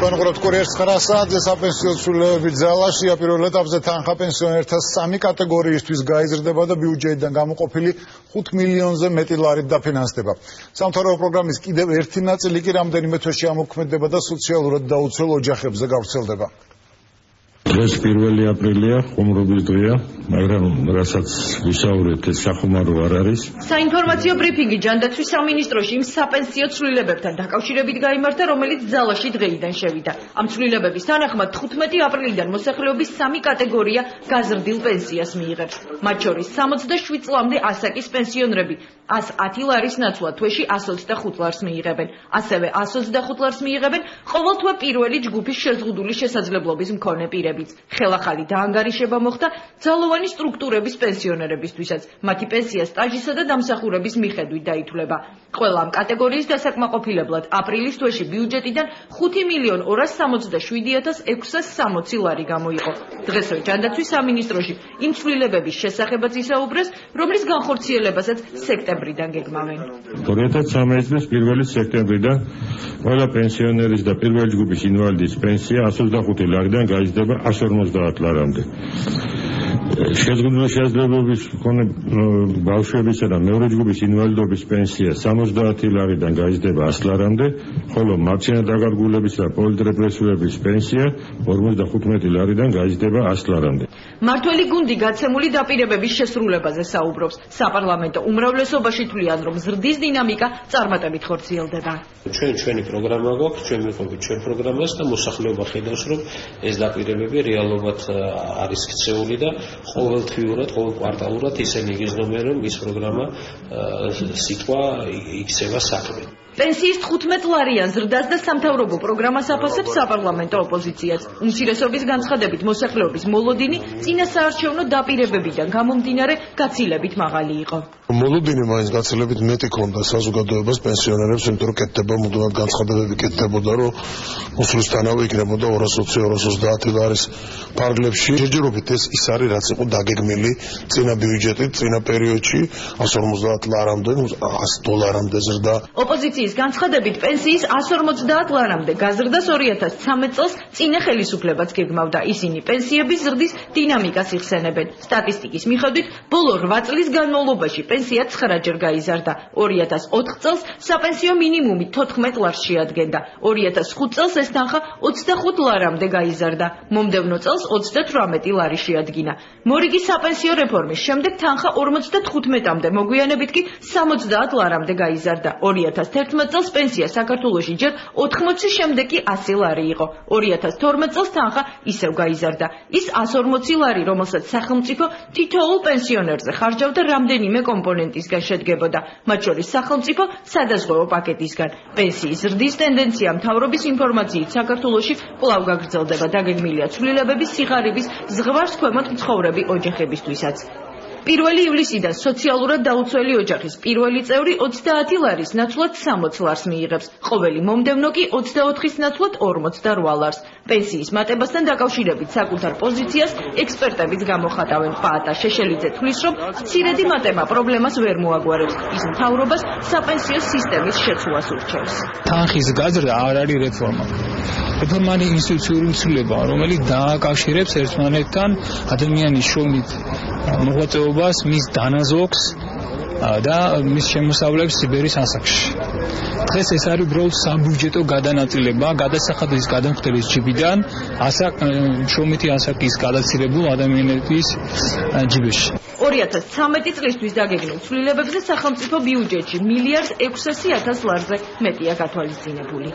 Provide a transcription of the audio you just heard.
Concordat Corriers Kharasad sapensio ცვლილებების ძალაშია პირველ ეტაპზე თანხა პენსიონერთა სამი კატეგორიისთვის გაიზრდება და ბიუჯეტიდან გამოყოფილი 5 მილიონზე მეტი ლარით დაფინანსდება. Სამთავრობო პროგრამის კიდევ ერთი ნაწილი კი რამდენიმე თვეში ამოქმედება და სოციალურად დაუცველ ოჯახებზე გავრცელდება. დღეს 1 აპრილია ხუმრობის დღეა, მაგრამ რასაც ვისაუბრეთ ეს სახუმარო არ არის. საინფორმაციო ბრიფინგი ჯანდაცვის სამინისტროში იმ საპენსიო ცვლილებებთან დაკავშირებით გაიმართა, რომელიც ძალაში დღეიდან შევიდა. Ამ ცვლილებების თანახმად 15 აპრილიდან მოსახლეობის სამი კატეგორია გაზრდილ პენსიას მიიღებს. მათ შორის 67 წლამდე ასაკის პენსიონერები 110 ლარის ნაცვლად თვეში 125 ლარს მიიღებენ. ასევე 125 ლარს მიიღებენ ყოველთვე პირველი ჯგუფის შეზღუდული შესაძლებლობის მქონე პირები. Ხელახალი დაანგარიშება მოხდა ძალოვანი სტრუქტურების პენსიონერებისთვისაც. Მათი პენსია სტაჟისა და დამსახურების მიხედვით დაითვლება. Ყველა ამ კატეგორიის დასაკმაყოფილებლად აპრილის თვეში ბიუჯეტიდან 5.277.660 ლარი გამოიყო. დღესვე ჯანდაცვის სამინისტროში იმ ცვლილებების შესახებაც ისაუბრეს, რომლის განხორციელებასაც სექტემბრიდან გეგმავენ. 2013 წლის 1 სექტემბრიდან ყველა პენსიონერის და პირველი ჯგუფის ინვალიდის პენსია 125 ლარიდან გაიზრდება 150 ლარამდე. შეზღუდული შესაძლებლობის მქონე ბავშვებისა და მეორე ჯგუფის ინვალიდობის პენსია 60 ლარიდან გაიზრდება 100 ლარამდე, ხოლო მარცხენა დაკარგულების და პოლიტრეპრესიულების პენსია 55 ლარიდან გაიზრდება 100 ლარამდე. მართველი გუნდი გაცემული დაპირებების შესრულებაზე საუბრობს. საპარლამენტო უმრავლესობაში თვლიან, რომ ზრდის დინამიკა წარმატებით ხორციელდება. ჩვენი პროგრამა გვაქვს, ჩვენ მივყვებით ჩვენ პროგრამას და მოსახლეობა ხედავს, რომ ეს დაპირებები რეალობად არის ქცეული და ყოველთვიურად, ყოველ კვარტალურად ისინი იგრძნობენ, რომ ის პროგრამა სიტყვა იქცევა საქმე. პენსიის 15 ლარიან ზრდას და სამთავრობო პროგრამას აფასებს საპარლამენტო ოპოზიციაც. უმცირესობის განცხადებით მოსახლეობის მოლოდინი წინასაარჩევნო დაპირებებიდან გამომდინარე გაცილებით მაღალი იყო. მოლოდინი მაინც გაცილებით მეტი ქონდა საზოგადოებას პენსიონერებს, იმიტომ რომ კეთდება მუდმივად განცხადებები კეთდებოდა, რომ მოსვლისთანავე იქნებოდა 220-230 ლარის ფარგლებში. ჯერჯერობით ის არის, რაც იყო დაგეგმილი წინა ბიუჯეტით, წინა პერიოდში 150 ლარამდე, 100 დოლარამდე ზრდა. ოპოზიციის განცხადებით პენსიის 150 ლარამდე გაზრდას 2013 წელს წინა ხელისუფლებაც გეგმავდა. ისინი პენსიების ზრდის დინამიკას იხსენებენ. სტატისტიკის მიხედვით, ბოლო 8 წლის განმავლობაში პენსია 9-ჯერ გაიზარდა. 2004 წელს საპენსიო მინიმუმი 14 ლარს შეადგენდა. 2005 წელს ეს თანხა 25 ლარამდე გაიზარდა. მომდევნო წელს 38 ლარი შეადგინა. მორიგი საპენსიო რეფორმის შემდეგ თანხა 55-მდე, მოგვიანებით კი 70 ლარამდე გაიზარდა. 2011 წელს პენსია საქართველოში ჯერ 80-ის შემდეგ კი 100 ლარი იყო. 2012 წელს თანხა ისევ გაიზარდა. ის 140 ლარი, რომელსაც სახელმწიფო თითოეულ პენსიონერზე ხარჯავდა რამდენიმე კომპონენტისგან შედგებოდა, მათ შორის სახელმწიფო სადაზღვევო პაკეტისგან. პენსიის ზრდის ტენდენცია მთავრობის ინფორმაციით საქართველოში კვლავ გაგრძელდება. დაგეგმილია ცვლილებების სიღარიბის ზღვარს ქვემოთ მცხოვრები ოჯახებისთვისაც. 1 ივლისიდან სოციალურად დაუცველი ოჯახის პირველი წევრი 30 ლარის ნაცვლად 60 ლარს მიიღებს. ყოველი მომდევნო კი 24-ის ნაცვლად 48 ლარს. პენსიის მატებასთან დაკავშირებით საკუთარ პოზიციას ექსპერტებიც გამოხატავენ. პაატა შეშელიძე თვლის, რომ მცირედი მატება პრობლემას ვერ მოაგვარებს. ის მთავრობას საპენსიო სისტემის შეცვლას ურჩევს. თანხის გაზრდა არ არის რეფორმა. რეფორმა არის ინსტიტუციური ცვლილება, რომელიც დააკავშირებს ერთმანეთთან ადამიანის შრომით მოღვაწეობას, მის დანაზოგს და მის შემოსავლებს სიბერის ასაკში. დღეს ეს არის უბრალოდ საბიუჯეტო გადანაწილება, გადასახადის გადამხდების ჯიბიდან შრომითი ასაკის გადაცირებულ ადამიანების ჯიბეში. 2013 წლისთვის დაგეგმილ ცვლილებებზე სახელმწიფო ბიუჯეტში 1.600.000 ლარზე მეტია გათვალისწინებული.